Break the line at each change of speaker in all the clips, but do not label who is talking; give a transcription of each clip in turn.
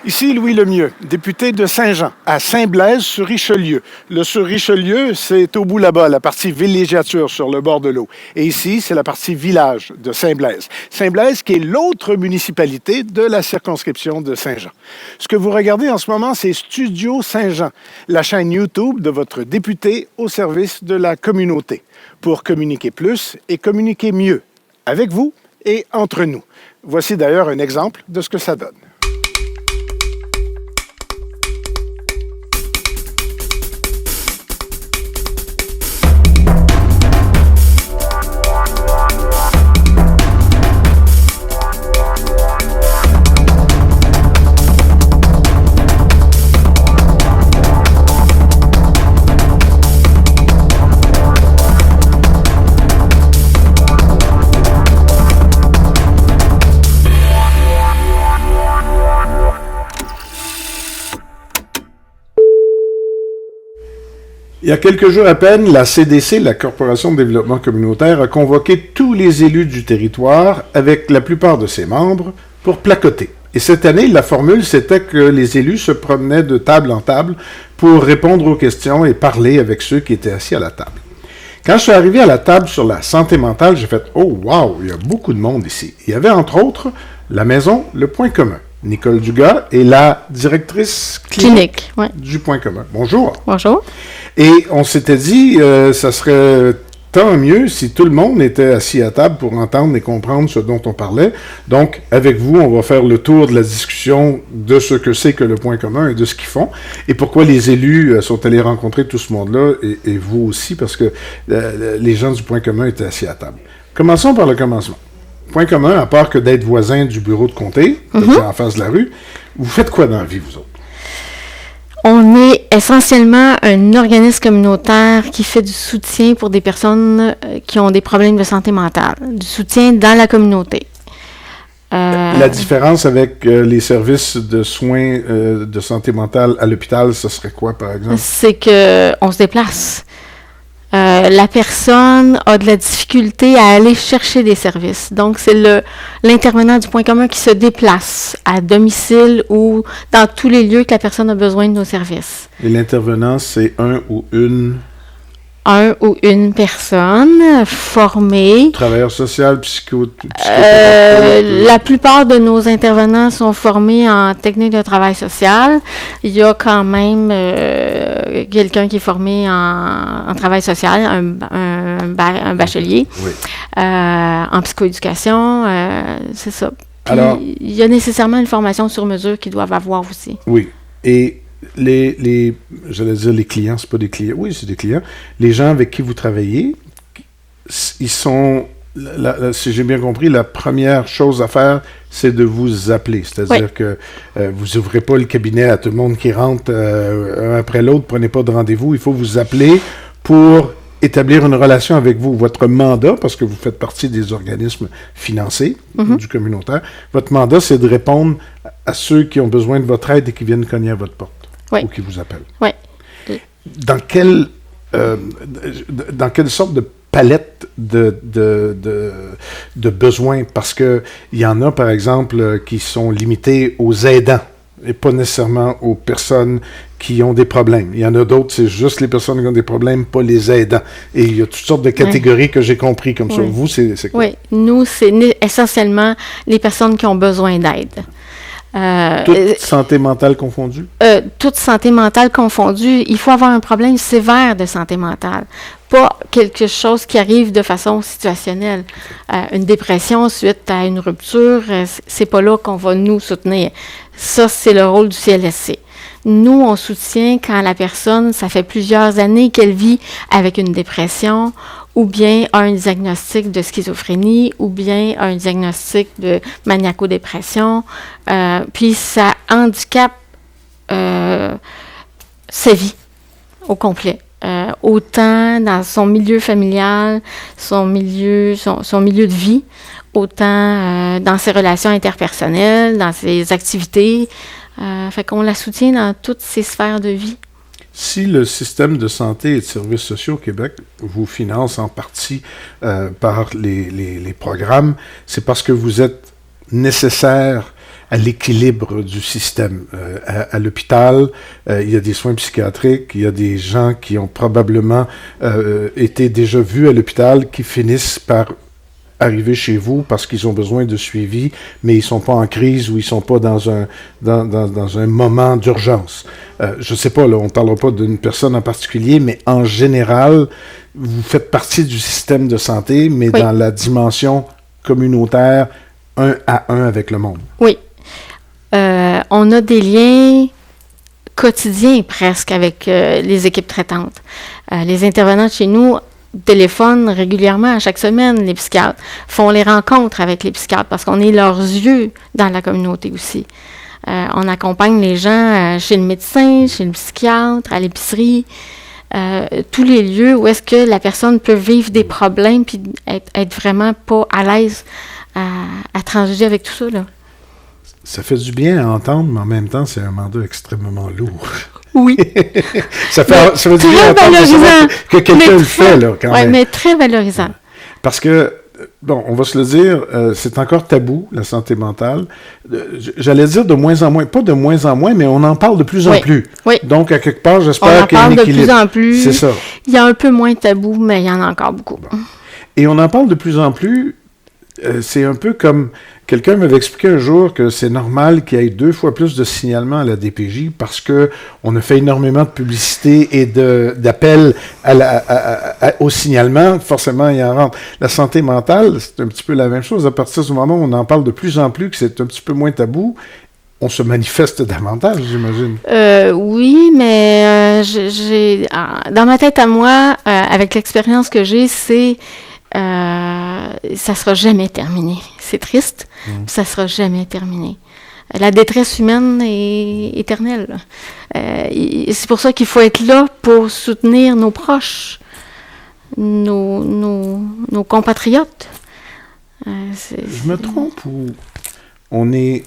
Ici Louis Lemieux, député de Saint-Jean, à Saint-Blaise-sur-Richelieu. Le sur-Richelieu, c'est au bout là-bas, la partie villégiature sur le bord de l'eau. Et ici, c'est la partie village de Saint-Blaise. Saint-Blaise qui est l'autre municipalité de la circonscription de Saint-Jean. Ce que vous regardez en ce moment, c'est Studio Saint-Jean, la chaîne YouTube de votre député au service de la communauté, pour communiquer plus et communiquer mieux, avec vous et entre nous. Voici d'ailleurs un exemple de ce que ça donne.
Il y a quelques jours à peine, la CDC, la Corporation de développement communautaire, a convoqué tous les élus du territoire avec la plupart de ses membres pour placoter. Et cette année, la formule, c'était que les élus se promenaient de table en table pour répondre aux questions et parler avec ceux qui étaient assis à la table. Quand je suis arrivé à la table sur la santé mentale, j'ai fait « Oh, wow, il y a beaucoup de monde ici ». Il y avait entre autres la maison Le Point commun. Nicole Dugas est la directrice clinique du Point commun. Bonjour.
Bonjour.
Et on s'était dit, ça serait tant mieux si tout le monde était assis à table pour entendre et comprendre ce dont on parlait. Donc, avec vous, on va faire le tour de la discussion de ce que c'est que le Point commun et de ce qu'ils font, et pourquoi les élus sont allés rencontrer tout ce monde-là, et vous aussi, parce que les gens du Point commun étaient assis à table. Commençons par le commencement. Point commun, à part que d'être voisin du bureau de comté, c'est-à-dire en face de la rue, vous faites quoi dans la vie, vous autres?
On est essentiellement un organisme communautaire qui fait du soutien pour des personnes qui ont des problèmes de santé mentale, du soutien dans la communauté.
La différence avec les services de soins de santé mentale à l'hôpital, ce serait quoi, par exemple?
C'est qu'on se déplace. La personne a de la difficulté à aller chercher des services. Donc, c'est l'intervenant du Point commun qui se déplace à domicile ou dans tous les lieux que la personne a besoin de nos services.
Et l'intervenant, c'est un ou une
personne formée.
Travailleur social,
La plupart de nos intervenants sont formés en technique de travail social. Il y a quand même quelqu'un qui est formé en travail social, un bachelier, en psychoéducation, c'est ça. Puis, alors, il y a nécessairement une formation sur mesure qu'ils doivent avoir aussi.
Oui. Et j'allais dire les clients, c'est pas des clients. Oui, c'est des clients. Les gens avec qui vous travaillez, ils sont, si j'ai bien compris, la première chose à faire, c'est de vous appeler. C'est-à-dire que vous ouvrez pas le cabinet à tout le monde qui rentre un après l'autre, prenez pas de rendez-vous. Il faut vous appeler pour établir une relation avec vous. Votre mandat, parce que vous faites partie des organismes financés du communautaire, votre mandat, c'est de répondre à ceux qui ont besoin de votre aide et qui viennent cogner à votre porte. Ou qui vous appellent.
Oui.
Dans quelle sorte de palette de besoins? Parce qu'il y en a, par exemple, qui sont limités aux aidants et pas nécessairement aux personnes qui ont des problèmes. Il y en a d'autres, c'est juste les personnes qui ont des problèmes, pas les aidants. Et il y a toutes sortes de catégories que j'ai compris comme ça. Vous, c'est quoi?
Oui, nous, c'est essentiellement les personnes qui ont besoin d'aide.
Toute santé mentale confondue?
Toute santé mentale confondue. Il faut avoir un problème sévère de santé mentale, pas quelque chose qui arrive de façon situationnelle. Une dépression suite à une rupture, c'est pas là qu'on va nous soutenir. Ça, c'est le rôle du CLSC. Nous, on soutient quand la personne, ça fait plusieurs années qu'elle vit avec une dépression, ou bien a un diagnostic de schizophrénie, ou bien a un diagnostic de maniaco-dépression, puis ça handicape sa vie au complet. Autant dans son milieu familial, son milieu de vie, autant dans ses relations interpersonnelles, dans ses activités. Fait qu'on la soutient dans toutes ses sphères de vie.
Si le système de santé et de services sociaux au Québec vous finance en partie par les programmes, c'est parce que vous êtes nécessaire à l'équilibre du système. À l'hôpital, il y a des soins psychiatriques, il y a des gens qui ont probablement été déjà vus à l'hôpital qui finissent par arriver chez vous parce qu'ils ont besoin de suivi, mais ils sont pas en crise ou ils sont pas dans un moment d'urgence. Je sais pas, là, on parlera pas d'une personne en particulier, mais en général, vous faites partie du système de santé, mais
Oui.
dans la dimension communautaire, 1 à 1 avec le monde.
Oui. On a des liens quotidiens presque avec les équipes traitantes. Les intervenants de chez nous téléphonent régulièrement à chaque semaine, les psychiatres, font les rencontres avec les psychiatres parce qu'on est leurs yeux dans la communauté aussi. On accompagne les gens chez le médecin, chez le psychiatre, à l'épicerie, tous les lieux où est-ce que la personne peut vivre des problèmes puis être vraiment pas à l'aise à transiger avec tout ça, là.
Ça fait du bien à entendre, mais en même temps, c'est un mandat extrêmement lourd.
Oui.
ça fait du bien à entendre de savoir que quelqu'un le fait, là, quand même.
Oui, mais très valorisant.
Parce que, bon, on va se le dire, c'est encore tabou, la santé mentale. J'allais dire de moins en moins, pas de moins en moins, mais on en parle de plus en plus.
Oui.
Donc, à quelque part,
On
j'espère
en
qu'il y a un
parle de
équilibre.
plus en plus.
C'est ça.
Il y a un peu moins de tabou, mais il y en a encore beaucoup.
Et on en parle de plus en plus. C'est un peu comme quelqu'un m'avait expliqué un jour que c'est normal qu'il y ait 2 fois plus de signalements à la DPJ parce que on a fait énormément de publicité et d'appels au signalement. Forcément, il y en rentre. La santé mentale, c'est un petit peu la même chose. À partir du moment où on en parle de plus en plus, que c'est un petit peu moins tabou, on se manifeste davantage, j'imagine.
Oui, mais dans ma tête à moi, avec l'expérience que j'ai, c'est ça sera jamais terminé. C'est triste, ça sera jamais terminé. La détresse humaine est éternelle. C'est pour ça qu'il faut être là pour soutenir nos proches, nos compatriotes.
Je me trompe ou on est,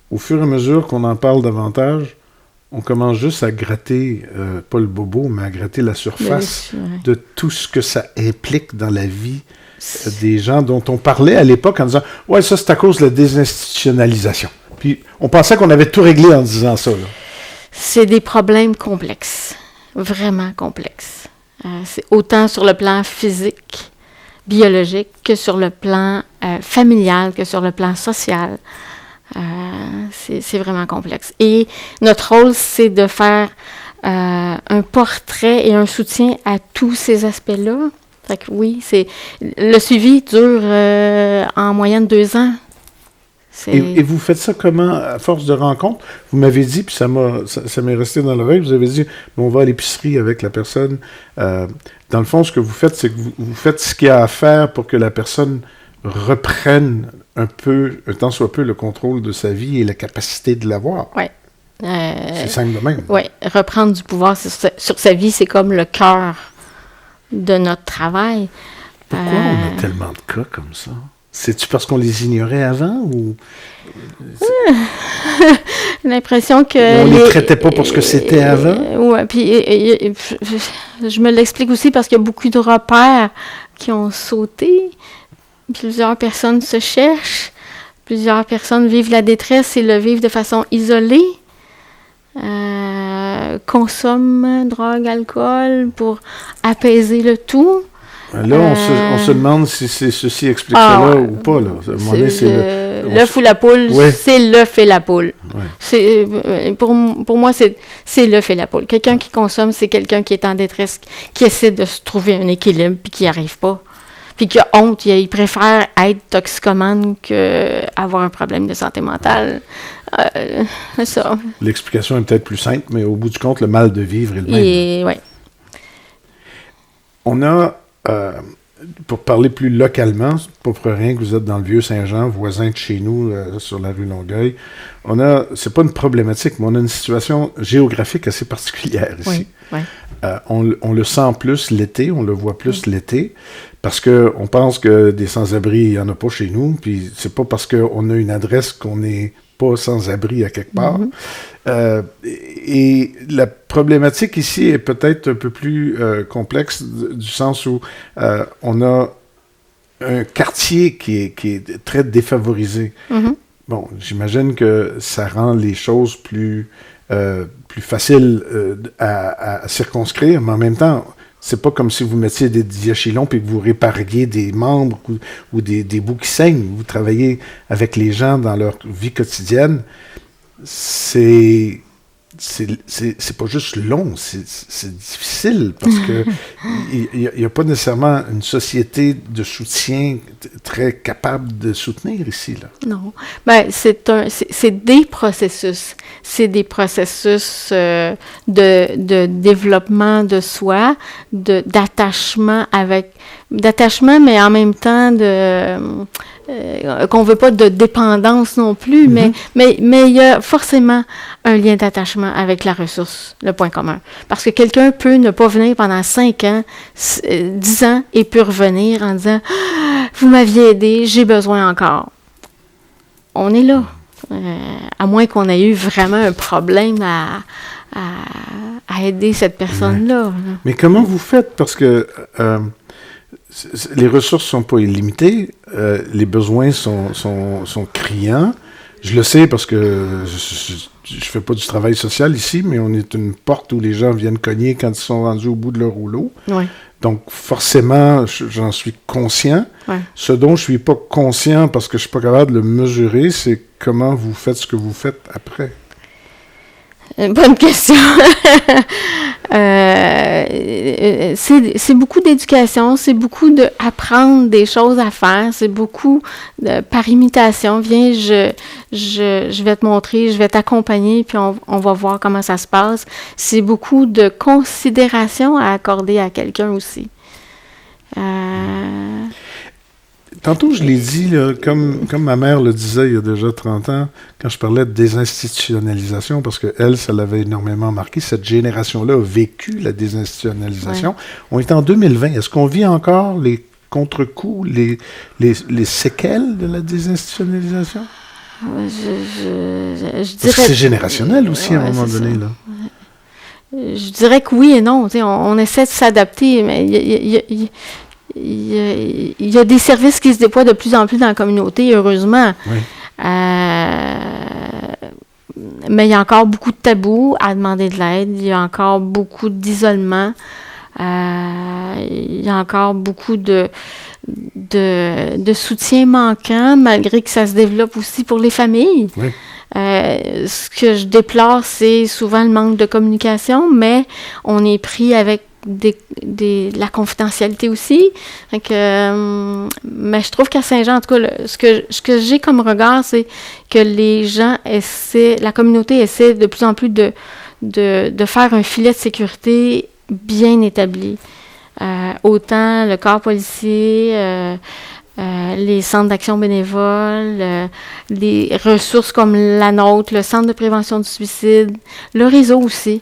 au fur et à mesure qu'on en parle davantage, on commence juste à gratter, pas le bobo, mais à gratter la surface de tout ce que ça implique dans la vie des gens dont on parlait à l'époque en disant « Ouais, ça, c'est à cause de la désinstitutionnalisation. » Puis on pensait qu'on avait tout réglé en disant ça, là.
C'est des problèmes complexes, vraiment complexes. C'est autant sur le plan physique, biologique, que sur le plan familial, que sur le plan social. C'est vraiment complexe. Et notre rôle, c'est de faire un portrait et un soutien à tous ces aspects-là. Fait que oui, le suivi dure en moyenne 2 ans.
Et vous faites ça comment, à force de rencontres? Vous m'avez dit, puis ça m'est resté dans l'oreille, vous avez dit, on va à l'épicerie avec la personne. Dans le fond, ce que vous faites, c'est que vous faites ce qu'il y a à faire pour que la personne reprenne un tant soit peu, le contrôle de sa vie et la capacité de l'avoir.
Oui.
C'est simple de même.
Oui, reprendre du pouvoir sur sa vie, c'est comme le cœur de notre travail.
Pourquoi on a tellement de cas comme ça? C'est-tu parce qu'on les ignorait avant ou...
L'impression que...
On les traitait pas pour ce que c'était avant?
Oui, puis je me l'explique aussi parce qu'il y a beaucoup de repères qui ont sauté. Plusieurs personnes se cherchent. Plusieurs personnes vivent la détresse et le vivent de façon isolée. Consomment drogue, alcool pour apaiser le tout.
Là, on se demande si ceci explique cela ou pas. Là. À un moment donné, c'est
l'œuf ou la poule,
ouais.
C'est l'œuf et la poule.
Ouais.
Pour moi, c'est l'œuf et la poule. Quelqu'un qui consomme, c'est quelqu'un qui est en détresse, qui essaie de se trouver un équilibre puis qui n'y arrive pas. Puis qui a honte, il préfère être toxicomane qu'avoir un problème de santé mentale. C'est ça.
L'explication est peut-être plus simple, mais au bout du compte, le mal de vivre est le même.
Ouais.
On a, pour parler plus localement, c'est pas pour rien que vous êtes dans le Vieux-Saint-Jean, voisin de chez nous, sur la rue Longueuil. C'est pas une problématique, mais on a une situation géographique assez particulière ici.
Oui.
On le sent plus l'été, on le voit plus l'été, parce qu'on pense que des sans-abri, il n'y en a pas chez nous, puis c'est pas parce qu'on a une adresse qu'on n'est pas sans-abri à quelque part. Et la problématique ici est peut-être un peu plus complexe, du sens où on a un quartier qui est très défavorisé. bon, j'imagine que ça rend les choses plus faciles à circonscrire, mais en même temps, c'est pas comme si vous mettiez des diachylons puis que vous répariez des membres ou des bouts qui saignent. Vous travaillez avec les gens dans leur vie quotidienne. C'est pas juste long, c'est difficile parce que il y a pas nécessairement une société de soutien très capable de soutenir ici, là.
Non. Ben, c'est des processus. C'est des processus de développement de soi, d'attachement mais en même temps qu'on veut pas de dépendance non plus, mais il y a forcément un lien d'attachement avec la ressource, le point commun. Parce que quelqu'un peut ne pas venir pendant 5 ans, 10 ans, et peut revenir en disant « Vous m'aviez aidé, j'ai besoin encore. » On est là. À moins qu'on ait eu vraiment un problème à aider cette personne-là.
Mais comment vous faites? Parce que les ressources ne sont pas illimitées, les besoins sont criants. Je le sais parce que je ne fais pas du travail social ici, mais on est une porte où les gens viennent cogner quand ils sont rendus au bout de leur rouleau.
Oui.
Donc, forcément, j'en suis conscient.
Ouais.
Ce dont je ne suis pas conscient parce que je ne suis pas capable de le mesurer, c'est comment vous faites ce que vous faites après.
Bonne question. C'est beaucoup d'éducation, c'est beaucoup d'apprendre des choses à faire, c'est beaucoup par imitation. Viens, je vais te montrer, je vais t'accompagner, puis on va voir comment ça se passe. C'est beaucoup de considération à accorder à quelqu'un aussi.
Tantôt, je l'ai dit, là, comme ma mère le disait il y a déjà 30 ans, quand je parlais de désinstitutionnalisation, parce qu'elle, ça l'avait énormément marqué, cette génération-là a vécu la désinstitutionnalisation. Ouais. On est en 2020. Est-ce qu'on vit encore les contre-coups, les séquelles de la désinstitutionnalisation?
Je dirais...
Parce que c'est générationnel aussi, à un moment donné, là.
Je dirais que oui et non. On essaie de s'adapter, mais il y a des services qui se déploient de plus en plus dans la communauté, heureusement. Oui. Mais il y a encore beaucoup de tabous à demander de l'aide. Il y a encore beaucoup d'isolement. Il y a encore beaucoup de soutien manquant, malgré que ça se développe aussi pour les familles. Oui. Ce que je déplore, c'est souvent le manque de communication, mais on est pris avec la confidentialité aussi. Donc, mais je trouve qu'à Saint-Jean, en tout cas, ce que j'ai comme regard, c'est que les gens la communauté essaie de plus en plus de faire un filet de sécurité bien établi. Autant le corps policier, les centres d'action bénévole, les ressources comme la nôtre, le centre de prévention du suicide, le réseau aussi.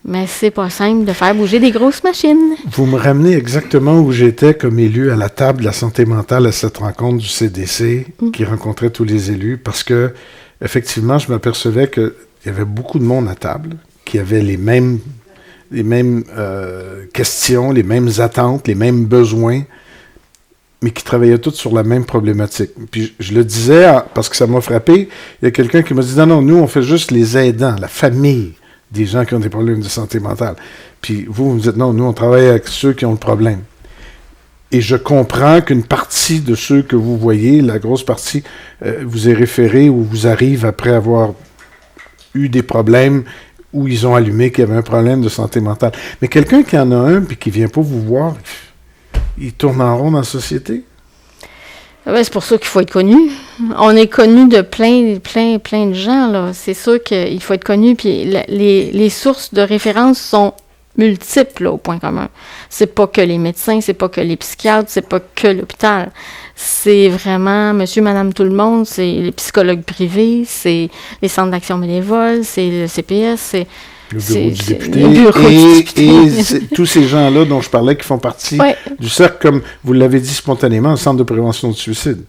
Mais c'est pas simple de faire bouger des grosses machines.
Vous me ramenez exactement où j'étais comme élu à la table de la santé mentale à cette rencontre du CDC qui rencontrait tous les élus parce que, effectivement, je m'apercevais qu'il y avait beaucoup de monde à table qui avait les mêmes questions, les mêmes attentes, les mêmes besoins, mais qui travaillaient tous sur la même problématique. Puis je le disais parce que ça m'a frappé. Il y a quelqu'un qui m'a dit « Non, nous, on fait juste les aidants, la famille des gens qui ont des problèmes de santé mentale. » Puis vous me dites « Non, nous, on travaille avec ceux qui ont le problème. » Et je comprends qu'une partie de ceux que vous voyez, la grosse partie, vous est référée ou vous arrive après avoir eu des problèmes où ils ont allumé qu'il y avait un problème de santé mentale. Mais quelqu'un qui en a un puis qui ne vient pas vous voir, il tourne en rond dans la société?
Ouais, c'est pour ça qu'il faut être connu. On est connu de plein de gens, là. C'est sûr qu'il faut être connu, puis les sources de référence sont multiples, là, au point commun. C'est pas que les médecins, c'est pas que les psychiatres, c'est pas que l'hôpital. C'est vraiment monsieur, madame, tout le monde, c'est les psychologues privés, c'est les centres d'action bénévole, c'est le CPS, c'est
le bureau du député et tous ces gens-là dont je parlais qui font partie du cercle, comme vous l'avez dit spontanément, un centre de prévention du suicide.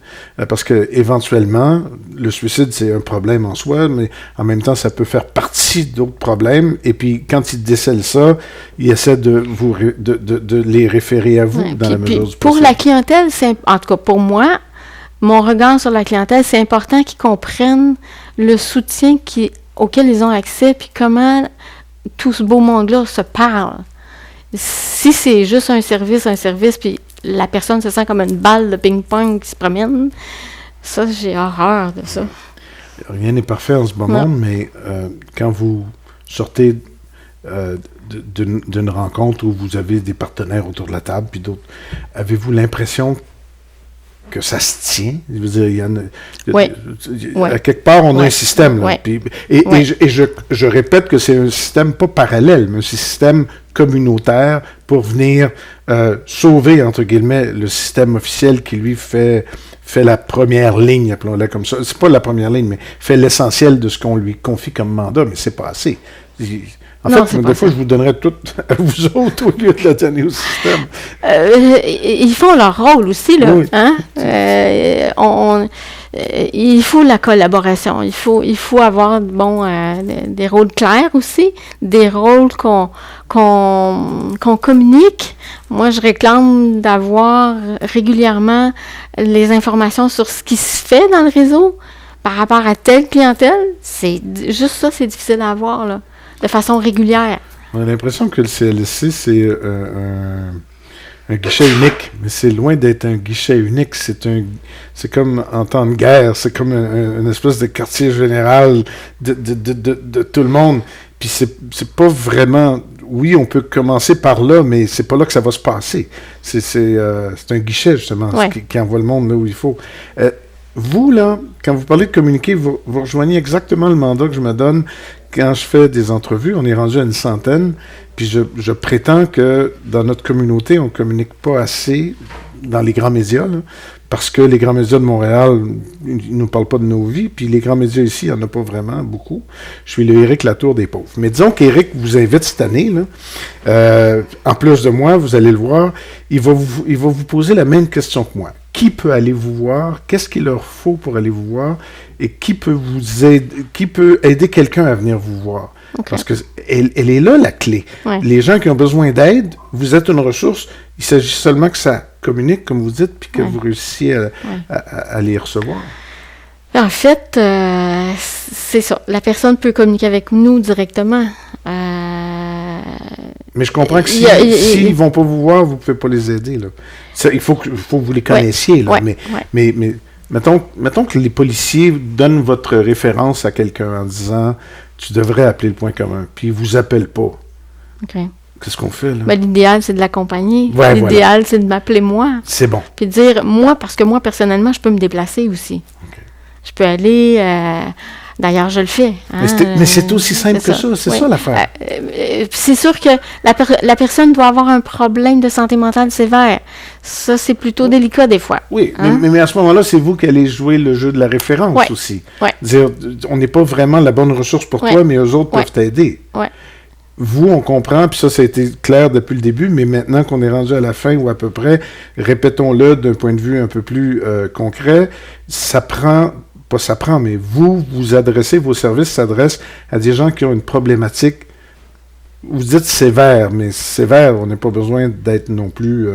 Parce que éventuellement, le suicide, c'est un problème en soi, mais en même temps, ça peut faire partie d'autres problèmes. Et puis, quand ils décèlent ça, ils essaient de les référer à vous dans la mesure du possible.
Pour la clientèle, en tout cas pour moi, mon regard sur la clientèle, c'est important qu'ils comprennent le soutien auquel ils ont accès, puis comment tout ce beau monde-là se parle. Si c'est juste un service, puis la personne se sent comme une balle de ping-pong qui se promène, ça, j'ai horreur de ça.
Rien n'est parfait en ce moment, mais quand vous sortez d'une rencontre où vous avez des partenaires autour de la table, puis d'autres, avez-vous l'impression que ça se tient? Je veux dire, il y en a... À quelque part, on a un système. Là, et je répète que c'est un système pas parallèle, mais un système communautaire pour venir sauver, entre guillemets, le système officiel qui, lui, fait la première ligne, appelons-la comme ça. C'est pas la première ligne, mais fait l'essentiel de ce qu'on lui confie comme mandat, mais c'est pas assez. En fait, des fois, je vous donnerais tout à vous autres au lieu de la donner au système.
Ils font leur rôle aussi, là. Oui. Hein? Il faut la collaboration. Il faut avoir des rôles clairs aussi, des rôles qu'on communique. Moi, je réclame d'avoir régulièrement les informations sur ce qui se fait dans le réseau par rapport à telle clientèle. C'est juste ça, c'est difficile à avoir, là, de façon régulière.
On a l'impression que le CLSC, c'est un guichet unique, mais c'est loin d'être un guichet unique. C'est comme en temps de guerre, c'est comme une espèce de quartier général de tout le monde. Puis c'est pas vraiment... Oui, on peut commencer par là, mais c'est pas là que ça va se passer. C'est un guichet, justement, qui envoie le monde là où il faut. Vous, là, quand vous parlez de communiquer, vous rejoignez exactement le mandat que je me donne quand je fais des entrevues. On est rendu à une centaine, puis je prétends que dans notre communauté, on ne communique pas assez dans les grands médias, là, parce que les grands médias de Montréal, ils ne nous parlent pas de nos vies, puis les grands médias ici, il n'y en a pas vraiment beaucoup. Je suis le Éric Latour des pauvres. Mais disons qu'Éric vous invite cette année, là, en plus de moi, vous allez le voir, il va vous poser la même question que moi. Qui peut aller vous voir? Qu'est-ce qu'il leur faut pour aller vous voir? Et qui peut vous aider? Qui peut aider quelqu'un à venir vous voir? Okay. Parce que elle est là, la clé. Ouais. Les gens qui ont besoin d'aide, vous êtes une ressource. Il s'agit seulement que ça communique, comme vous dites, puis que vous réussissiez à les recevoir.
En fait, c'est ça. La personne peut communiquer avec nous directement.
Mais je comprends que s'ils ne vont pas vous voir, vous ne pouvez pas les aider. Là. Ça, il faut que vous les connaissiez. Là, mais mettons que les policiers donnent votre référence à quelqu'un en disant « Tu devrais appeler le point commun », puis ils ne vous appellent pas.
Okay.
Qu'est-ce qu'on fait, là?
Ben, l'idéal, c'est de l'accompagner.
Ouais,
l'idéal, c'est de m'appeler moi.
C'est bon.
Puis de dire, parce que moi, personnellement, je peux me déplacer aussi. Okay. Je peux aller... D'ailleurs, je le fais. Hein,
mais c'est aussi simple que ça. C'est ça l'affaire.
C'est sûr que la personne doit avoir un problème de santé mentale sévère. Ça, c'est plutôt délicat des fois.
Oui, hein? mais à ce moment-là, c'est vous qui allez jouer le jeu de la référence aussi. Dire, on n'est pas vraiment la bonne ressource pour toi, mais eux autres peuvent t'aider. Vous, on comprend, puis ça a été clair depuis le début, mais maintenant qu'on est rendu à la fin ou à peu près, répétons-le d'un point de vue un peu plus concret, mais vous adressez, vos services s'adressent à des gens qui ont une problématique, vous dites sévère, mais sévère, on n'a pas besoin d'être non plus...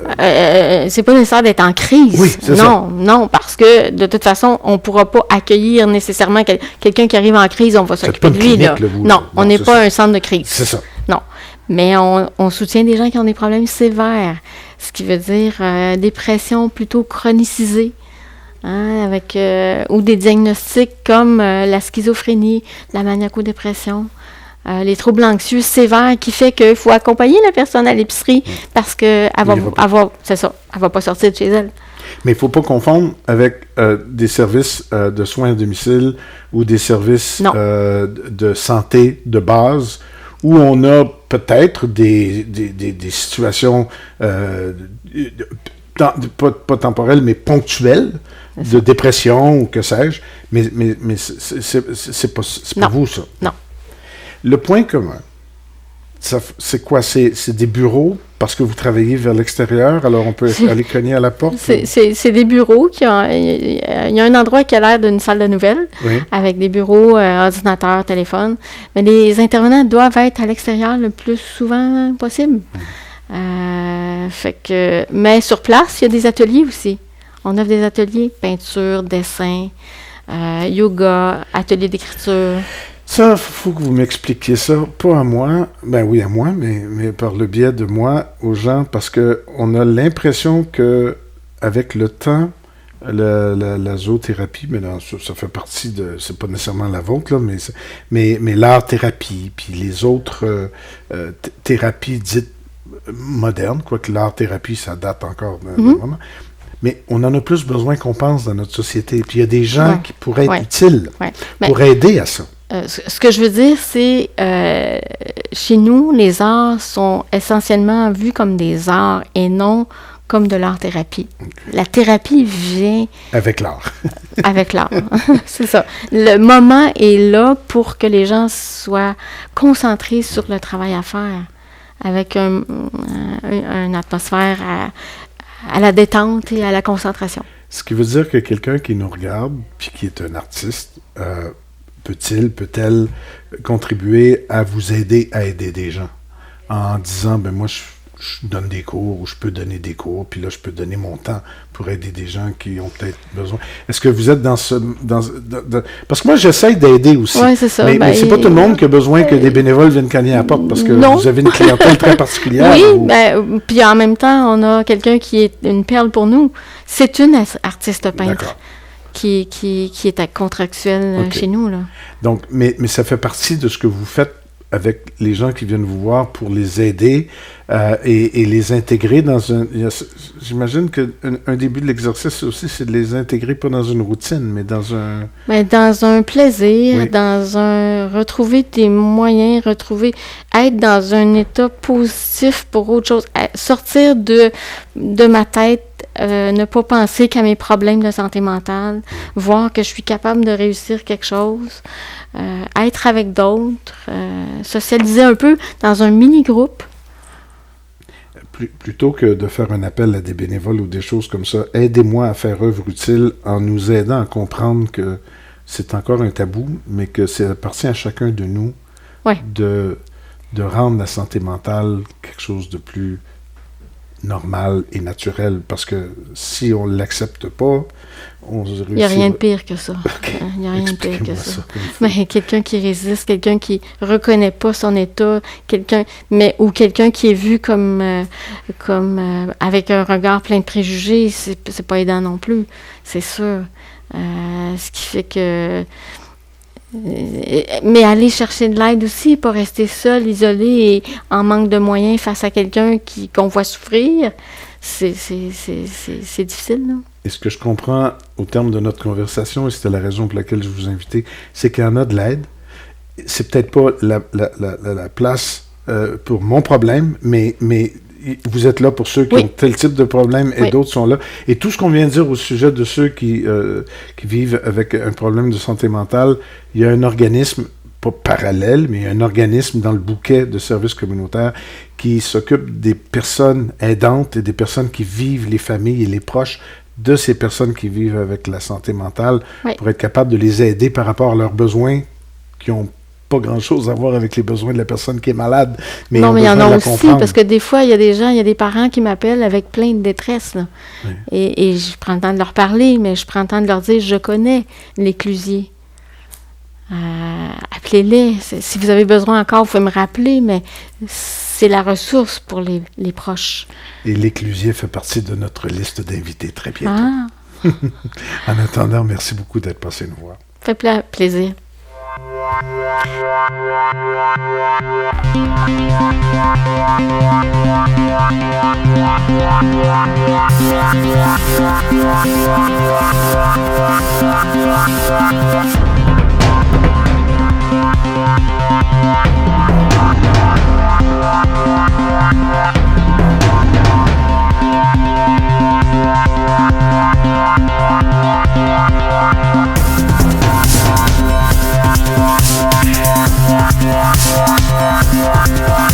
c'est pas nécessaire d'être en crise.
Oui, c'est ça.
Non, parce que de toute façon, on ne pourra pas accueillir nécessairement quelqu'un qui arrive en crise, on va s'occuper de lui. Là. Non, on n'est pas un centre de crise.
C'est ça.
Non, mais on soutient des gens qui ont des problèmes sévères, ce qui veut dire dépression plutôt chronicisée. Hein, avec ou des diagnostics comme la schizophrénie, la maniaco-dépression, les troubles anxieux sévères qui fait qu'il faut accompagner la personne à l'épicerie parce qu'elle va pas sortir de chez elle.
Mais il ne faut pas confondre avec des services de soins à domicile ou des services de santé de base où on a peut-être des situations pas temporelles, mais ponctuelles, de dépression ou que sais-je, mais c'est pas vous, ça.
Non.
Le point commun, c'est quoi? C'est des bureaux parce que vous travaillez vers l'extérieur, alors on peut aller cogner à la porte?
C'est des bureaux il y a un endroit qui a l'air d'une salle de nouvelles, avec des bureaux, ordinateurs, téléphones, mais les intervenants doivent être à l'extérieur le plus souvent possible. Mais sur place, il y a des ateliers aussi. On offre des ateliers, peinture, dessin, yoga, ateliers d'écriture.
Ça, il faut que vous m'expliquiez ça, pas à moi, ben oui à moi, mais par le biais de moi, aux gens, parce qu'on a l'impression que avec le temps, la zoothérapie, mais non, ça fait partie de, c'est pas nécessairement la vôtre, là, mais l'art-thérapie, puis les autres thérapies dites modernes, quoique l'art-thérapie, ça date encore d'un moment, mais on en a plus besoin qu'on pense dans notre société. Puis il y a des gens qui pourraient être utiles pour aider à ça.
Ce que je veux dire, c'est chez nous, les arts sont essentiellement vus comme des arts et non comme de l'art-thérapie. Okay. La thérapie vient...
Avec l'art.
Avec l'art, c'est ça. Le moment est là pour que les gens soient concentrés sur le travail à faire, avec une atmosphère à la détente et à la concentration.
Ce qui veut dire que quelqu'un qui nous regarde, puis qui est un artiste, peut-elle contribuer à vous aider à aider des gens en disant, ben moi, je donne des cours ou je peux donner des cours, puis là, je peux donner mon temps pour aider des gens qui ont peut-être besoin. Est-ce que vous êtes dans ce... Parce que moi, j'essaie d'aider aussi.
Oui, c'est ça.
Mais c'est pas tout le monde qui a besoin que des bénévoles viennent cogner à la porte parce que vous avez une clientèle très particulière.
Oui, puis en même temps, on a quelqu'un qui est une perle pour nous. C'est une artiste peintre qui est contractuelle chez nous, là.
Donc, mais ça fait partie de ce que vous faites avec les gens qui viennent vous voir pour les aider et les intégrer dans un... J'imagine qu'un début de l'exercice aussi, c'est de les intégrer pas dans une routine, mais dans un...
Mais dans un plaisir, dans un... retrouver des moyens, être dans un état positif pour autre chose, sortir de ma tête, ne pas penser qu'à mes problèmes de santé mentale, voir que je suis capable de réussir quelque chose, être avec d'autres, socialiser un peu dans un mini-groupe.
Plutôt que de faire un appel à des bénévoles ou des choses comme ça, aidez-moi à faire œuvre utile en nous aidant à comprendre que c'est encore un tabou, mais que c'est appartient à chacun de nous de rendre la santé mentale quelque chose de plus normal et naturel, parce que si on ne l'accepte pas, on se réussit.
Il n'y a rien de pire que ça.
Okay.
Il n'y a rien de pire que ça. Mais quelqu'un qui résiste, quelqu'un qui ne reconnaît pas son état, ou quelqu'un qui est vu comme avec un regard plein de préjugés, c'est pas aidant non plus, c'est sûr. Ce qui fait que... Mais aller chercher de l'aide aussi, pas rester seul, isolé et en manque de moyens face à quelqu'un qu'on voit souffrir, c'est difficile, là.
Et ce que je comprends au terme de notre conversation, et c'était la raison pour laquelle je vous ai invité, c'est qu'il y en a de l'aide. C'est peut-être pas la place pour mon problème, mais vous êtes là pour ceux qui ont tel type de problème et d'autres sont là. Et tout ce qu'on vient de dire au sujet de ceux qui vivent avec un problème de santé mentale, il y a un organisme, pas parallèle, mais il y a un organisme dans le bouquet de services communautaires qui s'occupe des personnes aidantes et des personnes qui vivent, les familles et les proches de ces personnes qui vivent avec la santé mentale pour être capable de les aider par rapport à leurs besoins qui ont pas grand-chose à voir avec les besoins de la personne qui est malade. Mais
non, mais il y en a aussi, parce que des fois, il y a des parents qui m'appellent avec plein de détresse, là. Oui. Et je prends le temps de leur parler, mais je prends le temps de leur dire, je connais l'éclusier. Appelez-les. Si vous avez besoin encore, vous pouvez me rappeler, mais c'est la ressource pour les proches.
Et l'éclusier fait partie de notre liste d'invités très bientôt. En attendant, merci beaucoup d'être passé nous voir.
Ça fait plaisir.
Yeah.